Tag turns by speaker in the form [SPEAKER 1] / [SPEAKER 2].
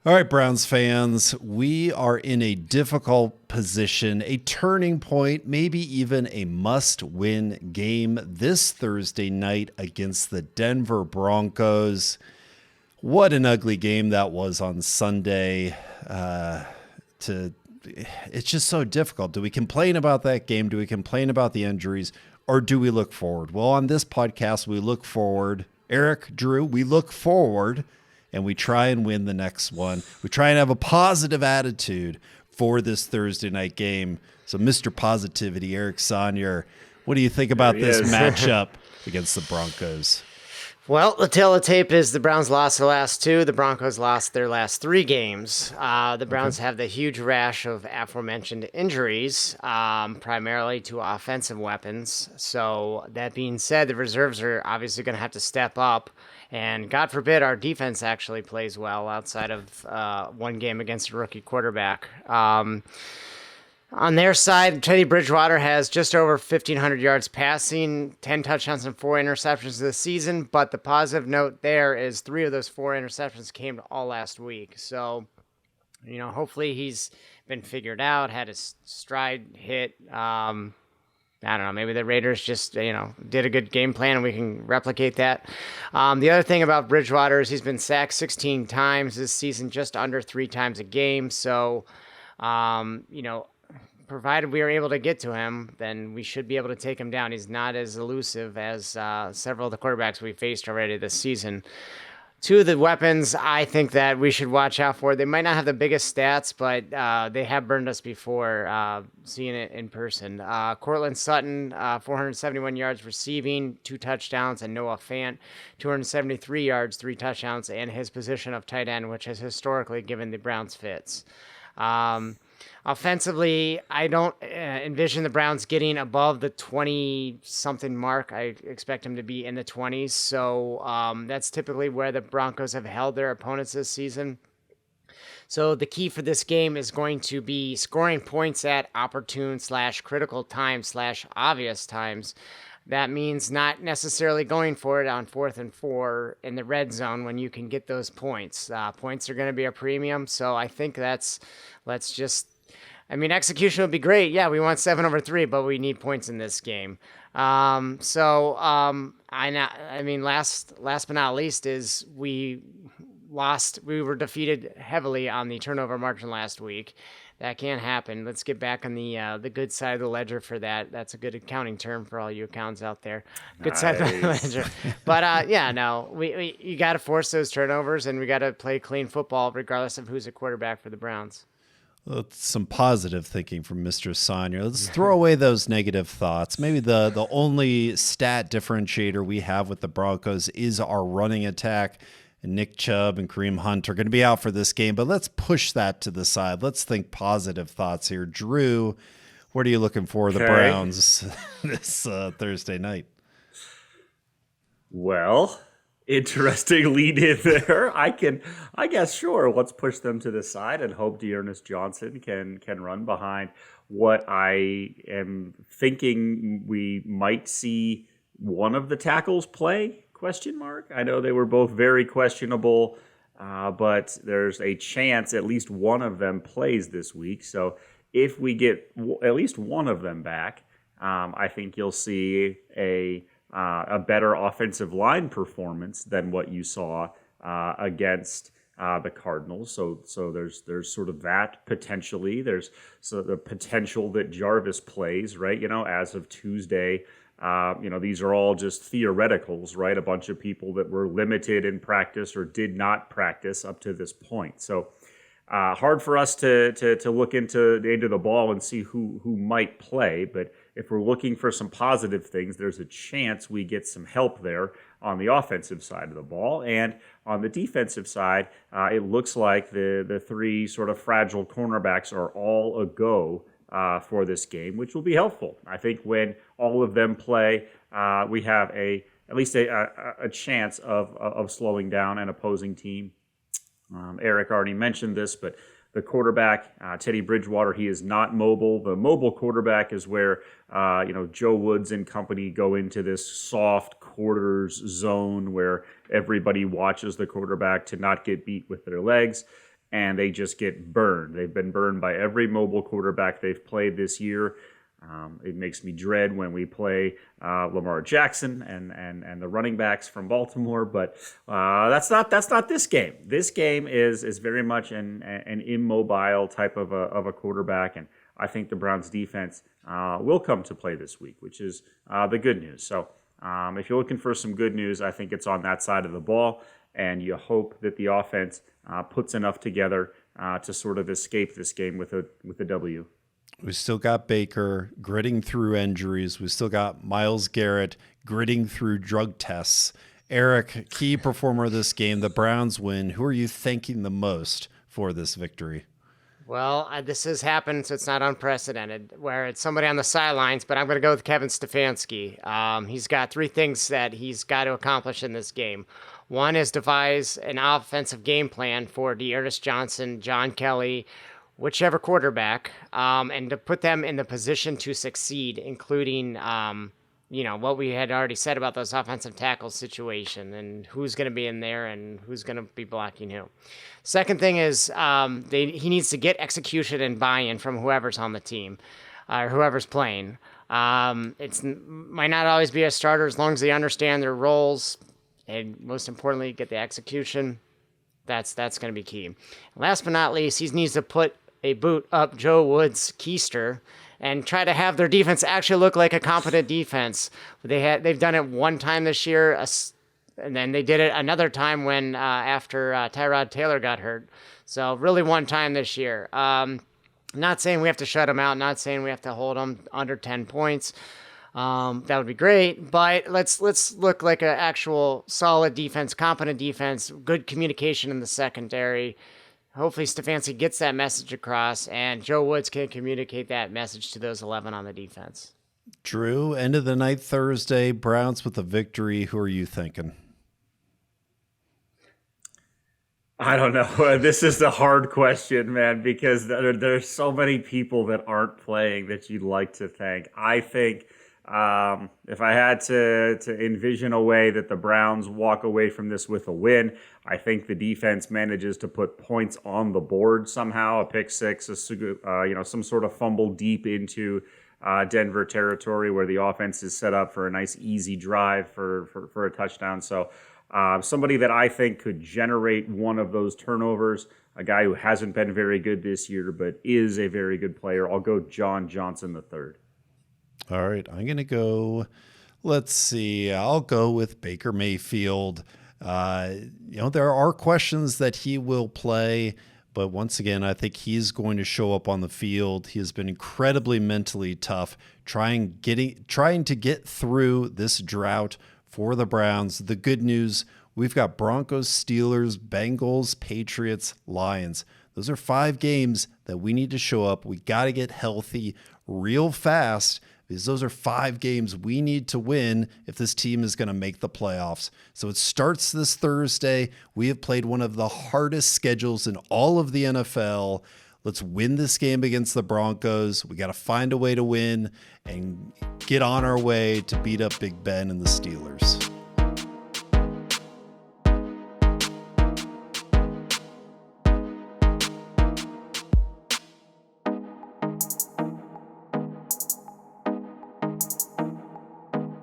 [SPEAKER 1] All right, Browns fans, we are in a difficult position, a turning point, maybe even a must-win game this Thursday night against the Denver Broncos. What an ugly game that was on Sunday. It's just so difficult. Do we complain about that game? Do we complain about the injuries? Or do we look forward? Well, on this podcast, we look forward. Eric, Drew, we look forward. And we try and win the next one. We try and have a positive attitude for this Thursday night game. So, Mr. Positivity, Eric Sonier, what do you think about this matchup against the Broncos?
[SPEAKER 2] Well, the tale of the tape is the Browns lost their last two. The Broncos lost their last three games. The Browns have the huge rash of aforementioned injuries, primarily to offensive weapons. So that being said, the reserves are obviously going to have to step up. And God forbid our defense actually plays well outside of one game against a rookie quarterback. On their side, Teddy Bridgewater has just over 1,500 yards passing, 10 touchdowns and 4 interceptions this season. But the positive note there is 3 of those 4 interceptions came all last week. So, hopefully he's been figured out, had his stride hit. I don't know, maybe the Raiders just, did a good game plan and we can replicate that. The other thing about Bridgewater is he's been sacked 16 times this season, just under 3 times a game. So, provided we are able to get to him, then we should be able to take him down. He's not as elusive as several of the quarterbacks we faced already this season. 2 of the weapons I think that we should watch out for. They might not have the biggest stats, but they have burned us before seeing it in person. Cortland Sutton, 471 yards receiving, 2 touchdowns, and Noah Fant, 273 yards, 3 touchdowns, and his position of tight end, which has historically given the Browns fits. Offensively, I don't envision the Browns getting above the 20-something mark. I expect them to be in the 20s. So that's typically where the Broncos have held their opponents this season. So the key for this game is going to be scoring points at opportune/critical times/obvious times. That means not necessarily going for it on 4th and 4 in the red zone when you can get those points. Points are going to be a premium, so I think execution would be great. Yeah, we want 7/3, but we need points in this game. Last but not least is we were defeated heavily on the turnover margin last week. That can't happen. Let's get back on the good side of the ledger for that. That's a good accounting term for all you accountants out there. Good side of the ledger. But you got to force those turnovers, and we got to play clean football regardless of who's a quarterback for the Browns.
[SPEAKER 1] That's some positive thinking from Mr. Sonier. Let's throw away those negative thoughts. Maybe the only stat differentiator we have with the Broncos is our running attack. And Nick Chubb and Kareem Hunt are going to be out for this game, but let's push that to the side. Let's think positive thoughts here. Drew, what are you looking for the Browns this Thursday night?
[SPEAKER 3] Well, interesting lead in there. I guess, sure. Let's push them to the side and hope Dearness Johnson can run behind what I am thinking we might see one of the tackles play. ? I know they were both very questionable, but there's a chance at least one of them plays this week. So if we get at least one of them back, I think you'll see a better offensive line performance than what you saw against the Cardinals. So there's sort of that potentially. There's the potential that Jarvis plays, right? As of Tuesday. These are all just theoreticals, right? A bunch of people that were limited in practice or did not practice up to this point. So hard for us to look into the ball and see who might play. But if we're looking for some positive things, there's a chance we get some help there on the offensive side of the ball. And on the defensive side, it looks like the 3 sort of fragile cornerbacks are all a go for this game, which will be helpful. I think when all of them play, we have at least a chance of slowing down an opposing team. Eric already mentioned this, but the quarterback, Teddy Bridgewater, he is not mobile. The mobile quarterback is where Joe Woods and company go into this soft quarters zone where everybody watches the quarterback to not get beat with their legs. and they just get burned. They've been burned by every mobile quarterback they've played this year. It makes me dread when we play Lamar Jackson and the running backs from Baltimore, but that's not this game. This game is very much an immobile type of a quarterback, and I think the Browns defense will come to play this week, which is the good news. So if you're looking for some good news, I think it's on that side of the ball, and you hope that the offense puts enough together to sort of escape this game with a W.
[SPEAKER 1] We still got Baker gritting through injuries. We still got Myles Garrett gritting through drug tests. Eric, key performer of this game, the Browns win. Who are you thanking the most for this victory?
[SPEAKER 2] Well, this has happened, so it's not unprecedented, where it's somebody on the sidelines, but I'm going to go with Kevin Stefanski. He's got 3 things that he's got to accomplish in this game. One is devise an offensive game plan for D'Ernest Johnson, John Kelly, whichever quarterback, and to put them in the position to succeed, including, what we had already said about those offensive tackle situation and who's going to be in there and who's going to be blocking who. Second thing is he needs to get execution and buy-in from whoever's on the team, or whoever's playing. It might not always be a starter as long as they understand their roles, and most importantly, get the execution. That's going to be key. Last but not least, he needs to put a boot up Joe Woods' keister and try to have their defense actually look like a competent defense. They've done it one time this year, and then they did it another time when after Tyrod Taylor got hurt. So really one time this year. Not saying we have to shut them out. Not saying we have to hold them under 10 points. That would be great, but let's look like an actual solid defense, competent defense, good communication in the secondary. Hopefully Stefanski gets that message across, and Joe Woods can communicate that message to those 11 on the defense.
[SPEAKER 1] Drew, end of the night Thursday, Browns with a victory. Who are you thinking?
[SPEAKER 3] I don't know. This is a hard question, man, because there's so many people that aren't playing that you'd like to thank. I think if I had to envision a way that the Browns walk away from this with a win, I think the defense manages to put points on the board somehow, a pick six, some sort of fumble deep into Denver territory where the offense is set up for a nice easy drive for a touchdown. So somebody that I think could generate one of those turnovers, a guy who hasn't been very good this year but is a very good player. I'll go John Johnson III.
[SPEAKER 1] All right, I'm going to go, let's see, I'll go with Baker Mayfield. There are questions that he will play, but once again, I think he's going to show up on the field. He has been incredibly mentally tough, trying to get through this drought for the Browns. The good news, we've got Broncos, Steelers, Bengals, Patriots, Lions. Those are 5 games that we need to show up. We got to get healthy real fast, because those are 5 games we need to win if this team is going to make the playoffs. So it starts this Thursday. We have played one of the hardest schedules in all of the NFL. Let's win this game against the Broncos. We got to find a way to win and get on our way to beat up Big Ben and the Steelers.